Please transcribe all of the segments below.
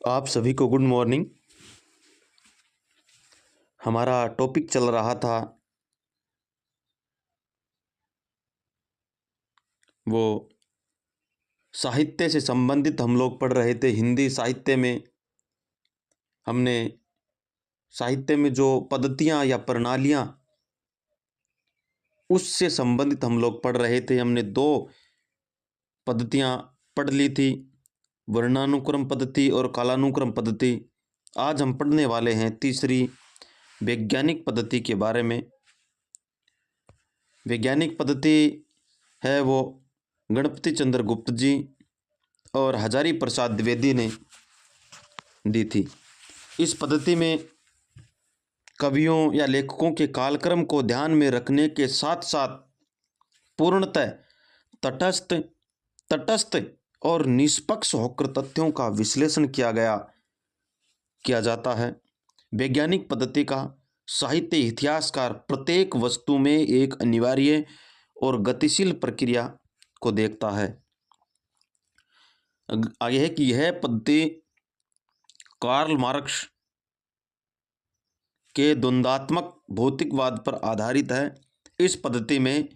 आप सभी को गुड मॉर्निंग। हमारा टॉपिक चल रहा था वो साहित्य से संबंधित हम लोग पढ़ रहे थे। हिंदी साहित्य में हमने साहित्य में जो पद्धतियाँ या प्रणालियाँ उससे संबंधित हम लोग पढ़ रहे थे। हमने दो पद्धतियाँ पढ़ ली थी, वर्णानुक्रम पद्धति और कालानुक्रम पद्धति। आज हम पढ़ने वाले हैं तीसरी वैज्ञानिक पद्धति के बारे में। वैज्ञानिक पद्धति है वो गणपति चंद्र गुप्त जी और हजारी प्रसाद द्विवेदी ने दी थी। इस पद्धति में कवियों या लेखकों के कालक्रम को ध्यान में रखने के साथ साथ पूर्णतः तटस्थ और निष्पक्ष होकर तथ्यों का विश्लेषण किया जाता है। वैज्ञानिक पद्धति का साहित्य इतिहासकार प्रत्येक वस्तु में एक अनिवार्य और गतिशील प्रक्रिया को देखता है। आगे है कि यह पद्धति कार्ल मार्क्स के द्वंद्वात्मक भौतिकवाद पर आधारित है। इस पद्धति में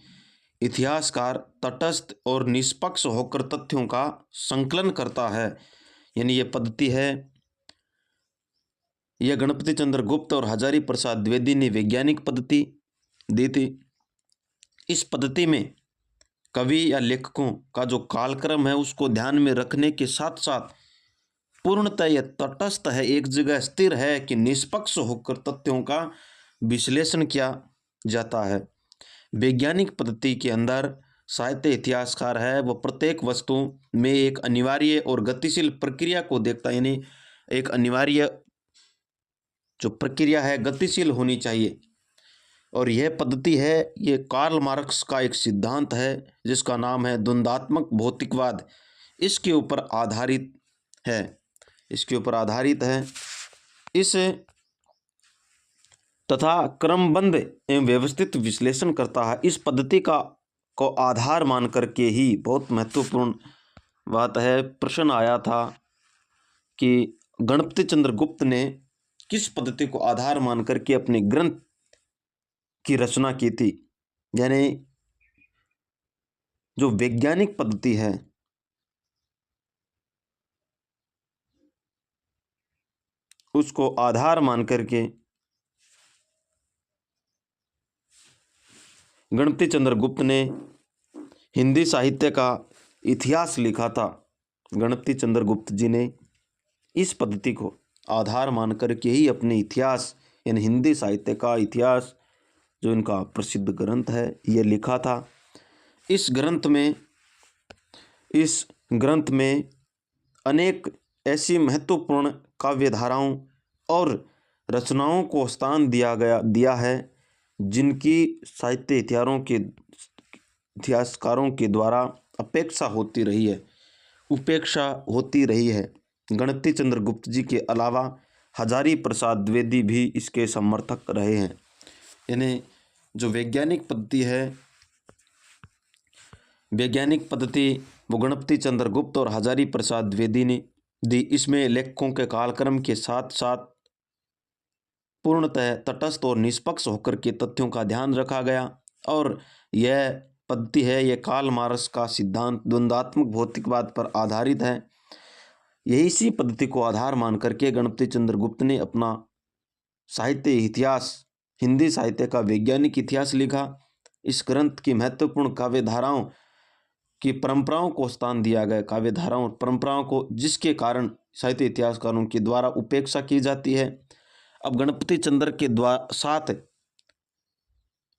इतिहासकार तटस्थ और निष्पक्ष होकर तथ्यों का संकलन करता है। यानी यह पद्धति है, यह गणपति चंद्र गुप्त और हजारी प्रसाद द्विवेदी ने वैज्ञानिक पद्धति दी थी। इस पद्धति में कवि या लेखकों का जो कालक्रम है उसको ध्यान में रखने के साथ साथ पूर्णतः यह तटस्थ है, एक जगह स्थिर है कि निष्पक्ष होकर तथ्यों का विश्लेषण किया जाता है। वैज्ञानिक पद्धति के अंदर साहित्य इतिहासकार है वो प्रत्येक वस्तु में एक अनिवार्य और गतिशील प्रक्रिया को देखता है। यानी एक अनिवार्य जो प्रक्रिया है गतिशील होनी चाहिए। और यह पद्धति है, ये कार्ल मार्क्स का एक सिद्धांत है जिसका नाम है द्वंद्वात्मक भौतिकवाद। इसके ऊपर आधारित है। इस तथा क्रमबद्ध एवं व्यवस्थित विश्लेषण करता है। इस पद्धति को आधार मान करके ही बहुत महत्वपूर्ण बात है, प्रश्न आया था कि गणपति चंद्र गुप्त ने किस पद्धति को आधार मान करके अपने ग्रंथ की रचना की थी। यानी जो वैज्ञानिक पद्धति है उसको आधार मान करके गणपति चंद्र गुप्त ने हिंदी साहित्य का इतिहास लिखा था। गणपति चंद्र गुप्त जी ने इस पद्धति को आधार मान करके ही अपने इतिहास यानी हिंदी साहित्य का इतिहास जो इनका प्रसिद्ध ग्रंथ है ये लिखा था। इस ग्रंथ में अनेक ऐसी महत्वपूर्ण काव्य धाराओं और रचनाओं को स्थान दिया है जिनकी साहित्य इतिहासकारों के द्वारा उपेक्षा होती रही है। गणपति चंद्र गुप्त जी के अलावा हजारी प्रसाद द्विवेदी भी इसके समर्थक रहे हैं। यानी जो वैज्ञानिक पद्धति वो गणपति चंद्र गुप्त और हजारी प्रसाद द्विवेदी ने दी। इसमें लेखकों के कालक्रम के साथ साथ पूर्णतः तटस्थ और निष्पक्ष होकर के तथ्यों का ध्यान रखा गया। और यह पद्धति है, यह कार्ल मार्क्स का सिद्धांत द्वंद्वात्मक भौतिकवाद पर आधारित है। यही इसी पद्धति को आधार मान करके गणपति चंद्र गुप्त ने अपना साहित्य इतिहास, हिंदी साहित्य का वैज्ञानिक इतिहास लिखा। इस ग्रंथ की महत्वपूर्ण काव्य धाराओं की परंपराओं को स्थान दिया गया, काव्य धाराओं और परंपराओं को, जिसके कारण साहित्य इतिहासकारों के द्वारा उपेक्षा की जाती है। अब गणपति चंद्र के साथ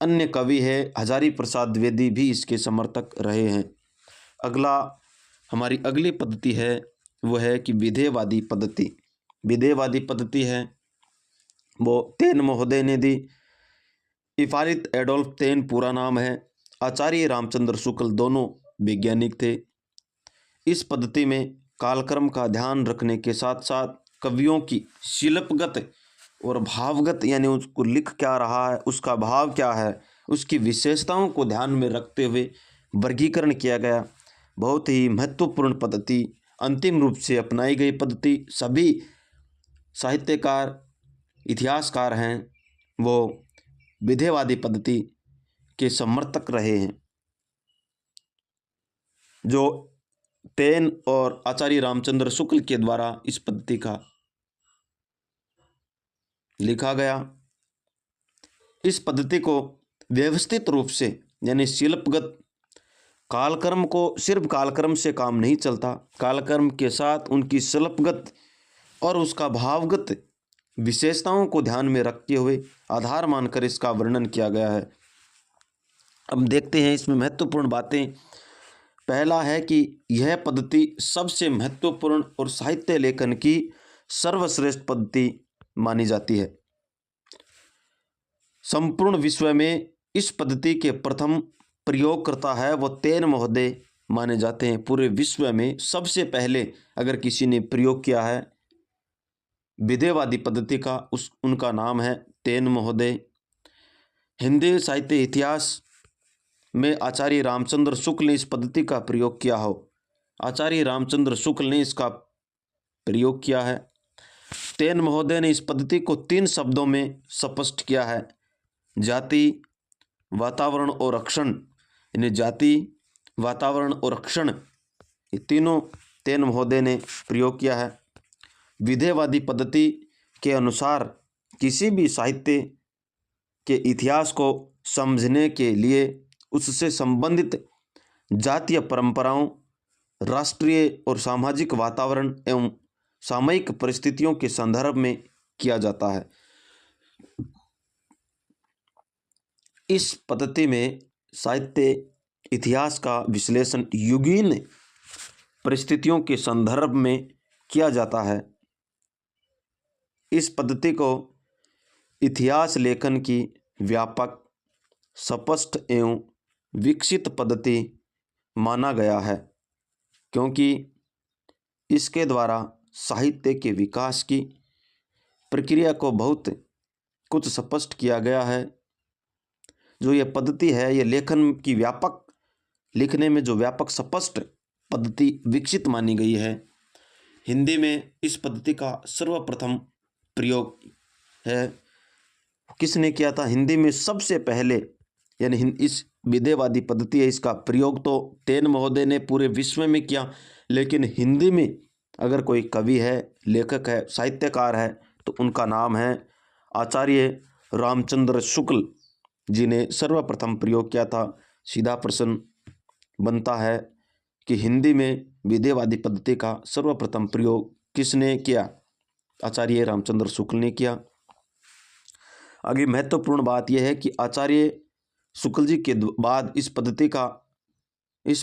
अन्य कवि है हजारी प्रसाद द्विवेदी भी इसके समर्थक रहे हैं। हमारी अगली पद्धति है वो है कि विधेयवादी पद्धति है वो तेन महोदय ने दी। इफारित एडोल्फ तेन पूरा नाम है। आचार्य रामचंद्र शुक्ल दोनों वैज्ञानिक थे। इस पद्धति में कालक्रम का ध्यान रखने के साथ साथ कवियों की शिल्पगत और भावगत यानी उसको लिख क्या रहा है, उसका भाव क्या है, उसकी विशेषताओं को ध्यान में रखते हुए वर्गीकरण किया गया। बहुत ही महत्वपूर्ण पद्धति अंतिम रूप से अपनाई गई पद्धति सभी साहित्यकार, इतिहासकार हैं वो विधेयवादी पद्धति के समर्थक रहे हैं, जो तेन और आचार्य रामचंद्र शुक्ल के द्वारा इस पद्धति का लिखा गया। इस पद्धति को व्यवस्थित रूप से यानी शिल्पगत कालक्रम को सिर्फ कालक्रम से काम नहीं चलता, कालक्रम के साथ उनकी शिल्पगत और उसका भावगत विशेषताओं को ध्यान में रखते हुए आधार मानकर इसका वर्णन किया गया है। अब देखते हैं इसमें महत्वपूर्ण बातें। पहला है कि यह पद्धति सबसे महत्वपूर्ण और साहित्य लेखन की सर्वश्रेष्ठ पद्धति मानी जाती है। संपूर्ण विश्व में इस पद्धति के प्रथम प्रयोगकर्ता है वो तेन महोदय माने जाते हैं। पूरे विश्व में सबसे पहले अगर किसी ने प्रयोग किया है विधेयवादी पद्धति का उनका नाम है तेन महोदय। हिंदी साहित्य इतिहास में आचार्य रामचंद्र शुक्ल ने इस पद्धति का प्रयोग किया हो। आचार्य रामचंद्र शुक्ल ने इसका प्रयोग किया है। तेन महोदय ने इस पद्धति को 3 शब्दों में स्पष्ट किया है, जाति, वातावरण और रक्षण। यानी जाति, वातावरण और रक्षण ये तीनों तेन महोदय ने प्रयोग किया है। विधेयवादी पद्धति के अनुसार किसी भी साहित्य के इतिहास को समझने के लिए उससे संबंधित जातीय परंपराओं, राष्ट्रीय और सामाजिक वातावरण एवं सामयिक परिस्थितियों के संदर्भ में किया जाता है। इस पद्धति में साहित्य इतिहास का विश्लेषण युगीन परिस्थितियों के संदर्भ में किया जाता है। इस पद्धति को इतिहास लेखन की व्यापक, स्पष्ट एवं विकसित पद्धति माना गया है, क्योंकि इसके द्वारा साहित्य के विकास की प्रक्रिया को बहुत कुछ स्पष्ट किया गया है। जो ये पद्धति है ये लेखन की व्यापक, लिखने में जो व्यापक स्पष्ट पद्धति विकसित मानी गई है। हिंदी में इस पद्धति का सर्वप्रथम प्रयोग है किसने किया था? हिंदी में सबसे पहले यानी इस विधेयवादी पद्धति है, इसका प्रयोग तो तेन महोदय ने पूरे विश्व में किया, लेकिन हिंदी में अगर कोई कवि है, लेखक है, साहित्यकार है तो उनका नाम है आचार्य रामचंद्र शुक्ल जी ने सर्वप्रथम प्रयोग किया था। सीधा प्रश्न बनता है कि हिंदी में विधेयवादी पद्धति का सर्वप्रथम प्रयोग किसने किया? आचार्य रामचंद्र शुक्ल ने किया। आगे महत्वपूर्ण बात यह है कि आचार्य शुक्ल जी के बाद इस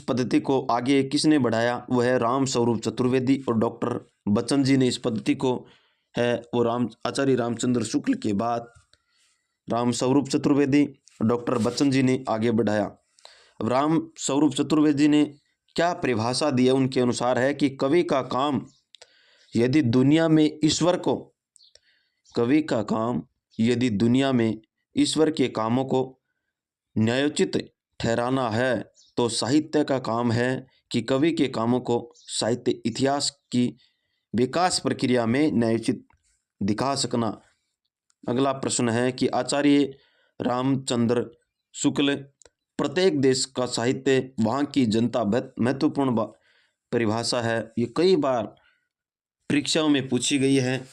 पद्धति को आगे किसने बढ़ाया? वह है राम स्वरूप चतुर्वेदी और डॉक्टर बच्चन जी ने इस पद्धति को है वो आचार्य रामचंद्र शुक्ल के बाद राम स्वरूप चतुर्वेदी डॉक्टर बच्चन जी ने आगे बढ़ाया। अब राम स्वरूप चतुर्वेदी ने क्या परिभाषा दी है? उनके अनुसार है कि कवि का काम यदि दुनिया में ईश्वर के कामों को न्यायोचित ठहराना है तो साहित्य का काम है कि कवि के कामों को साहित्य इतिहास की विकास प्रक्रिया में न्यायोचित दिखा सकना। अगला प्रश्न है कि आचार्य रामचंद्र शुक्ल प्रत्येक देश का साहित्य वहाँ की जनता महत्वपूर्ण परिभाषा है। ये कई बार परीक्षाओं में पूछी गई है।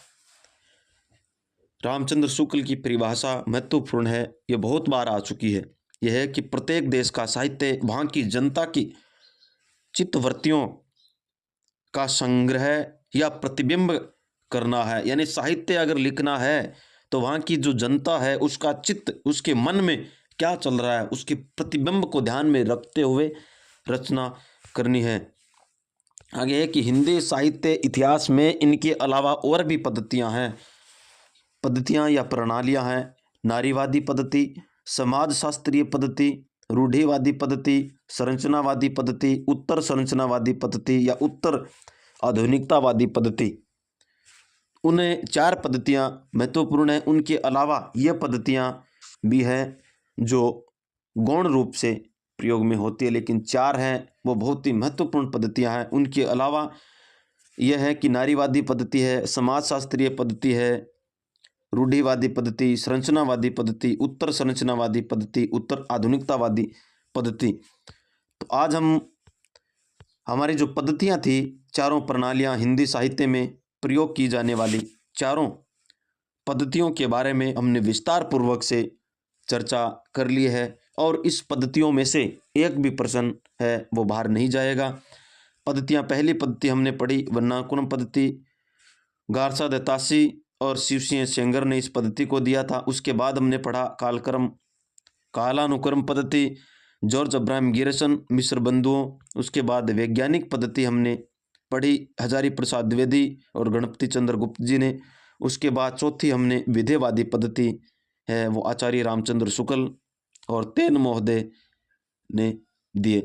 रामचंद्र शुक्ल की परिभाषा महत्वपूर्ण है, ये बहुत बार आ चुकी है। यह है कि प्रत्येक देश का साहित्य वहाँ की जनता की चित्तवृत्तियों का संग्रह या प्रतिबिंब करना है। यानी साहित्य अगर लिखना है तो वहाँ की जो जनता है उसका चित्त, उसके मन में क्या चल रहा है, उसके प्रतिबिंब को ध्यान में रखते हुए रचना करनी है। आगे है कि हिंदी साहित्य इतिहास में इनके अलावा और भी पद्धतियाँ या प्रणालियाँ हैं। नारीवादी पद्धति, समाजशास्त्रीय पद्धति, रूढ़िवादी पद्धति, संरचनावादी पद्धति, उत्तर संरचनावादी पद्धति या उत्तर आधुनिकतावादी पद्धति। उन्हें 4 पद्धतियाँ महत्वपूर्ण हैं। उनके अलावा ये पद्धतियाँ भी हैं जो गौण रूप से प्रयोग में होती है, लेकिन 4 हैं वो बहुत ही महत्वपूर्ण पद्धतियाँ हैं। उनके अलावा यह है कि नारीवादी पद्धति है, समाजशास्त्रीय पद्धति है, रूढ़िवादी पद्धति, संरचनावादी पद्धति, उत्तर संरचनावादी पद्धति, उत्तर आधुनिकतावादी पद्धति। तो आज हम हमारी जो पद्धतियाँ थी, चारों प्रणालियाँ, हिंदी साहित्य में प्रयोग की जाने वाली चारों पद्धतियों के बारे में हमने विस्तार पूर्वक से चर्चा कर ली है। और इस पद्धतियों में से एक भी प्रश्न है वो बाहर नहीं जाएगा। पद्धतियाँ, पहली पद्धति हमने पढ़ी वर्णानुक्रम पद्धति, गारसा दत्तासी और शिवसिंह सेंगर ने इस पद्धति को दिया था। उसके बाद हमने पढ़ा कालानुक्रम पद्धति, जॉर्ज अब्राहम गियर्सन, मिश्र बंधुओं। उसके बाद वैज्ञानिक पद्धति हमने पढ़ी हजारी प्रसाद द्विवेदी और गणपति चंद्र गुप्त जी ने। उसके बाद चौथी हमने विधेयवादी पद्धति है वो आचार्य रामचंद्र शुक्ल और तेन महोदय ने दिए।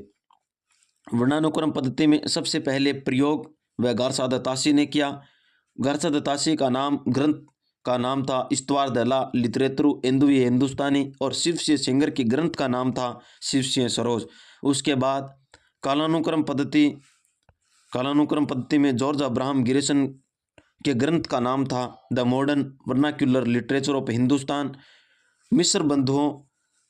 वर्णानुक्रम पद्धति में सबसे पहले प्रयोग वह गारसा दत्तासी ने किया। गारसा दत्तासी का ग्रंथ का नाम था इस्तवार द ला लिटरेचर इंदुए हिंदुस्तानी और शिवसिंह सेंगर के ग्रंथ का नाम था शिवसिंह सरोज। उसके बाद कालानुक्रम पद्धति में जॉर्ज अब्राहम गियर्सन के ग्रंथ का नाम था the modern vernacular literature of Hindustan. Mishra बंधुओं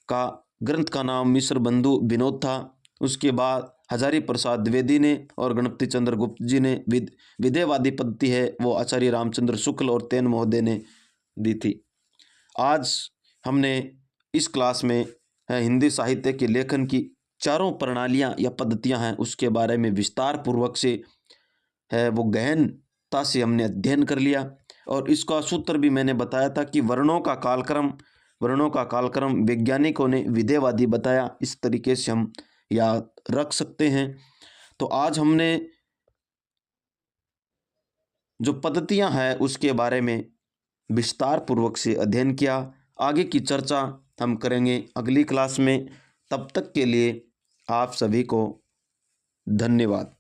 का ग्रंथ का नाम मिश्र बंधु विनोद था। उसके बाद हजारी प्रसाद द्विवेदी ने और गणपति चंद्र गुप्त जी ने विधेयवादी पद्धति है वो आचार्य रामचंद्र शुक्ल और तेन महोदय ने दी थी। आज हमने इस क्लास में हिंदी साहित्य के लेखन की चारों प्रणालियाँ या पद्धतियाँ हैं उसके बारे में विस्तार पूर्वक से है वो गहनता से हमने अध्ययन कर लिया। और इसका सूत्र भी मैंने बताया था कि वर्णों का कालक्रम वैज्ञानिकों ने विधेयवादी बताया। इस तरीके से हम याद रख सकते हैं। तो आज हमने जो पद्धतियां हैं उसके बारे में विस्तार पूर्वक से अध्ययन किया। आगे की चर्चा हम करेंगे अगली क्लास में। तब तक के लिए आप सभी को धन्यवाद।